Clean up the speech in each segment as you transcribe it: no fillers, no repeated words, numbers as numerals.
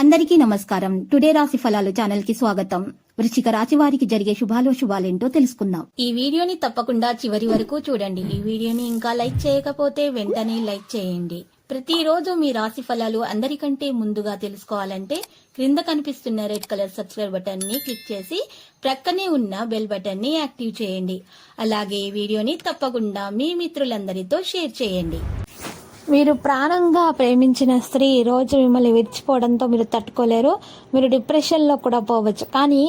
అందరికీ నమస్కారం. టుడే రాశి ఫలాలు ఛానల్ కి స్వాగతం. వృశ్చిక రాశి వారికి జరిగే శుభాలేంటో తెలుసుకుందాం. ఈ వీడియోని తప్పకుండా చివరి వరకు చూడండి. ఈ వీడియోని ఇంకా లైక్ చేయకపోతే వెంటనే లైక్ చేయండి. ప్రతిరోజు మీ రాశి ఫలాలు అందరికంటే ముందుగా తెలుసుకోవాలంటే క్రింద కనిపిస్తున్న రెడ్ కలర్ సబ్స్క్రైబ్ బటన్ ని క్లిక్ చేసి ప్రక్కనే ఉన్న బెల్ బటన్ ని యాక్టివ్ చేయండి. అలాగే ఈ వీడియోని తప్పకుండా మీ మిత్రులందరితో షేర్ చేయండి. మీరు ప్రాణంగా ప్రేమించిన స్త్రీ రోజు మిమ్మల్ని విడిచిపోవడంతో మీరు తట్టుకోలేరు. మీరు డిప్రెషన్లో కూడా పోవచ్చు. కానీ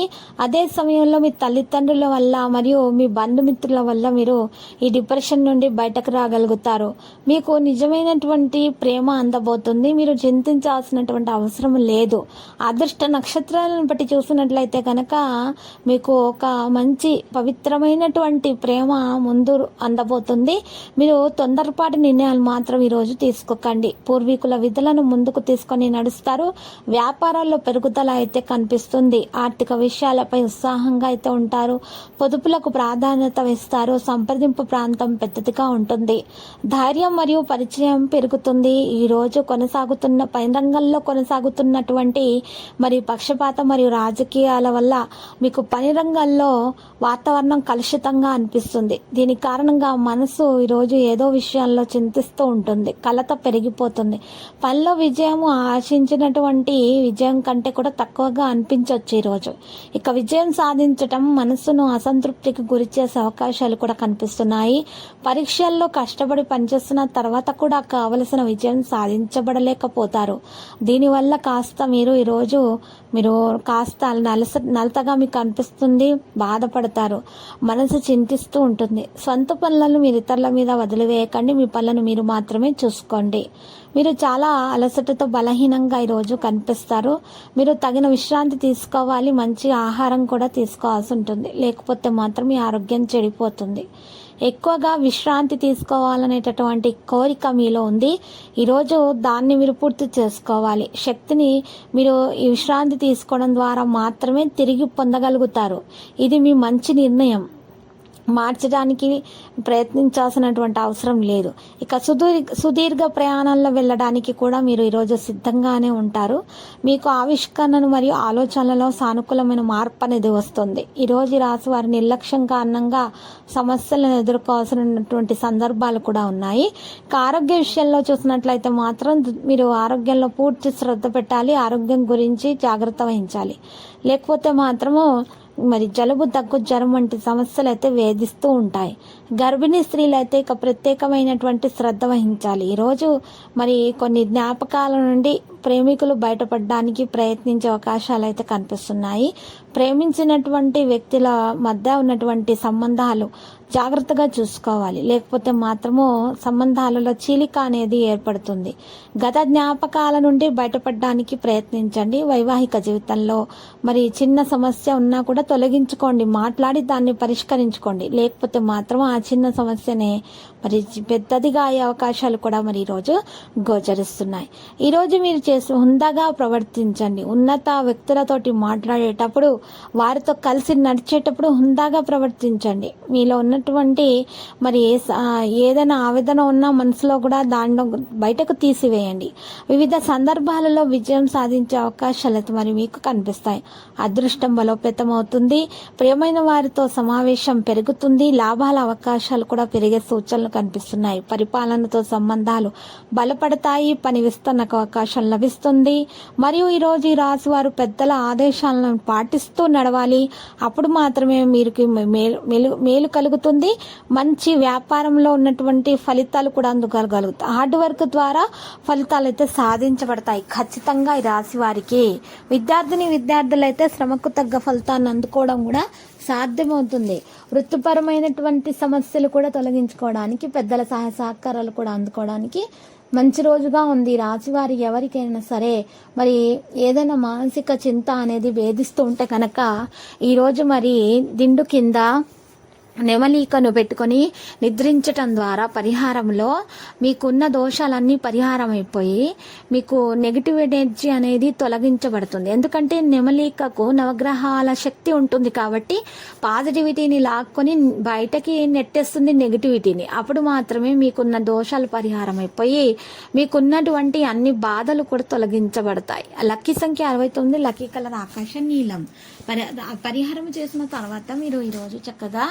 అదే సమయంలో మీ తల్లిదండ్రుల వల్ల మరియు మీ బంధుమిత్రుల వల్ల మీరు ఈ డిప్రెషన్ నుండి బయటకు రాగలుగుతారు. మీకు నిజమైనటువంటి ప్రేమ అందబోతుంది. మీరు చింతించాల్సినటువంటి అవసరం లేదు. అదృష్ట నక్షత్రాలను బట్టి చూసినట్లయితే కనుక మీకు ఒక మంచి పవిత్రమైనటువంటి ప్రేమ ముందు అందబోతుంది. మీరు తొందరపాటు నిర్ణయాలు మాత్రం ఈరోజు తీసుకోకండి. పూర్వీకుల విధులను ముందుకు తీసుకొని నడుస్తారు. వ్యాపారాల్లో పెరుగుదల అయితే కనిపిస్తుంది. ఆర్థిక విషయాలపై ఉత్సాహంగా అయితే ఉంటారు. పొదుపులకు ప్రాధాన్యత ఇస్తారు. సంప్రదింపు ప్రాంతం పెద్దదిగా ఉంటుంది. ధైర్యం మరియు పరిచయం పెరుగుతుంది. ఈ రోజు పై రంగంలో కొనసాగుతున్నటువంటి పక్షపాతం మరియు రాజకీయాల వల్ల మీకు పని రంగంలో వాతావరణం కలుషితంగా అనిపిస్తుంది. దీని కారణంగా మనసు ఈరోజు ఏదో విషయాల్లో చింతిస్తూ ఉంటుంది. కలత పెరిగిపోతుంది. పనిలో విజయం ఆశించినటువంటి విజయం కంటే కూడా తక్కువగా అనిపించవచ్చు ఈరోజు. ఇక విజయం సాధించటం మనసును అసంతృప్తికి గురి చేసే అవకాశాలు కూడా కనిపిస్తున్నాయి. పరీక్షల్లో కష్టపడి పనిచేస్తున్న తర్వాత కూడా కావలసిన విజయం సాధించబడలేకపోతారు. దీనివల్ల మీరు కాస్త నలతగా మీకు అనిపిస్తుంది. బాధపడతారు. మనసు చింతిస్తూ ఉంటుంది. సొంత పనులను మీరు ఇతరుల మీద వదిలివేయకండి. మీ పనులను మీరు మాత్రమే చూసుకోండి. మీరు చాలా అలసటతో బలహీనంగా ఈరోజు కనిపిస్తారు. మీరు తగిన విశ్రాంతి తీసుకోవాలి. మంచి ఆహారం కూడా తీసుకోవాల్సి ఉంటుంది. లేకపోతే మాత్రం మీ ఆరోగ్యం చెడిపోతుంది. ఎక్కువగా విశ్రాంతి తీసుకోవాలనేటటువంటి కోరిక మీలో ఉంది. ఈరోజు దాన్ని మీరు పూర్తి చేసుకోవాలి. శక్తిని మీరు ఈ విశ్రాంతి తీసుకోవడం ద్వారా మాత్రమే తిరిగి పొందగలుగుతారు. ఇది మీ మంచి నిర్ణయం. మార్చడానికి ప్రయత్నించాల్సినటువంటి అవసరం లేదు. ఇక సుదీర్ఘ ప్రయాణాల్లో వెళ్ళడానికి కూడా మీరు ఈరోజు సిద్ధంగానే ఉంటారు. మీకు ఆవిష్కరణను మరియు ఆలోచనలలో సానుకూలమైన మార్పు అనేది వస్తుంది. ఈరోజు రాశి వారి నిర్లక్ష్యం కారణంగా సమస్యలను ఎదుర్కోవాల్సినటువంటి సందర్భాలు కూడా ఉన్నాయి. ఇక ఆరోగ్య విషయంలో చూసినట్లయితే మాత్రం మీరు ఆరోగ్యంలో పూర్తి శ్రద్ధ పెట్టాలి. ఆరోగ్యం గురించి జాగ్రత్త వహించాలి. లేకపోతే మాత్రము జలుబు, దగ్గు, జ్వరం వంటి సమస్యలు అయితే వేధిస్తూ ఉంటాయి. గర్భిణీ స్త్రీలు అయితే ఇక ప్రత్యేకమైనటువంటి శ్రద్ధ వహించాలి. ఈరోజు కొన్ని జ్ఞాపకాల నుండి ప్రేమికులు బయటపడడానికి ప్రయత్నించే అవకాశాలు అయితే కనిపిస్తున్నాయి. ప్రేమించినటువంటి వ్యక్తుల మధ్య ఉన్నటువంటి సంబంధాలు జాగ్రత్తగా చూసుకోవాలి. లేకపోతే మాత్రము సంబంధాలలో చీలిక అనేది ఏర్పడుతుంది. గత జ్ఞాపకాల నుండి బయటపడడానికి ప్రయత్నించండి. వైవాహిక జీవితంలో చిన్న సమస్య ఉన్నా కూడా తొలగించుకోండి. మాట్లాడి దాన్ని పరిష్కరించుకోండి. లేకపోతే మాత్రం ఆ చిన్న సమస్యనే పెద్దదిగా అయ్యే అవకాశాలు కూడా ఈరోజు గోచరిస్తున్నాయి. ఈరోజు మీరు హుందాగా ప్రవర్తించండి. ఉన్నత వ్యక్తులతోటి మాట్లాడేటప్పుడు, వారితో కలిసి నడిచేటప్పుడు హుందాగా ప్రవర్తించండి. మీలో ఉన్నటువంటి ఏదైనా ఆవేదన ఉన్నా మనసులో కూడా దానిలో బయటకు తీసివేయండి. వివిధ సందర్భాలలో విజయం సాధించే అవకాశాలు అయితే మీకు కనిపిస్తాయి. అదృష్టం బలోపేతమవుతుంది. ప్రియమైన వారితో సమావేశం పెరుగుతుంది. లాభాల అవకాశాలు కూడా పెరిగే సూచనలు కనిపిస్తున్నాయి. పరిపాలనతో సంబంధాలు బలపడతాయి. పని విస్తరణకు అవకాశం లభిస్తుంది. మరియు ఈరోజు ఈ రాశి వారు పెద్దల ఆదేశాలను పాటిస్తూ నడవాలి. అప్పుడు మాత్రమే మీరు మేలు కలుగుతుంది. మంచి వ్యాపారంలో ఉన్నటువంటి ఫలితాలు కూడా అందుకోగలుగుతాయి. హార్డ్ వర్క్ ద్వారా ఫలితాలు అయితే సాధించబడతాయి ఖచ్చితంగా ఈ రాశి వారికి. విద్యార్థులు అయితే శ్రమకు తగ్గ ఫలితాన్ని అందుకోవడం కూడా సాధ్యమవుతుంది. వృత్తిపరమైనటువంటి సమస్యలు కూడా తొలగించుకోవడానికి, పెద్దల సహాయ సహకారాలు కూడా అందుకోవడానికి మంచి రోజుగా ఉంది. రాశివారి ఎవరికైనా సరే ఏదైనా మానసిక చింత అనేది వేధిస్తూ ఉంటే కనుక ఈరోజు దిండు కింద నెమలికను పెట్టుకొని నిద్రించటం ద్వారా పరిహారంలో మీకున్న దోషాలన్నీ పరిహారం అయిపోయి మీకు నెగిటివ్ ఎనర్జీ అనేది తొలగించబడుతుంది. ఎందుకంటే నెమలికకు నవగ్రహాల శక్తి ఉంటుంది కాబట్టి పాజిటివిటీని లాక్కొని బయటకి నెట్టేస్తుంది నెగిటివిటీని. అప్పుడు మాత్రమే మీకున్న దోషాలు పరిహారం అయిపోయి మీకున్నటువంటి అన్ని బాధలు కూడా తొలగించబడతాయి. లక్కీ సంఖ్య 69, లక్కీ కలర్ ఆకాశ నీలం. పరిహారం చేసిన తర్వాత మీరు ఈరోజు చక్కగా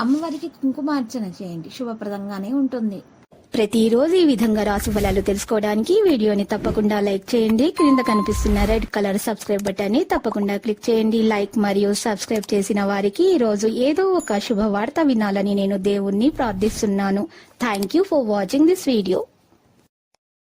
అమ్మవారికి కుంకుమార్చన చేయండి, శుభప్రదంగానే ఉంటుంది. ప్రతిరోజు ఈ విధంగా రాశి ఫలాలు తెలుసుకోవడానికి వీడియోని తప్పకుండా లైక్ చేయండి. క్రింద కనిపిస్తున్న రెడ్ కలర్ సబ్స్క్రైబ్ బటన్ ని తప్పకుండా క్లిక్ చేయండి. లైక్ మరియు సబ్స్క్రైబ్ చేసిన వారికి ఈ రోజు ఏదో ఒక శుభవార్త వినాలని నేను దేవుణ్ణి ప్రార్థిస్తున్నాను. Thank you for watching this video.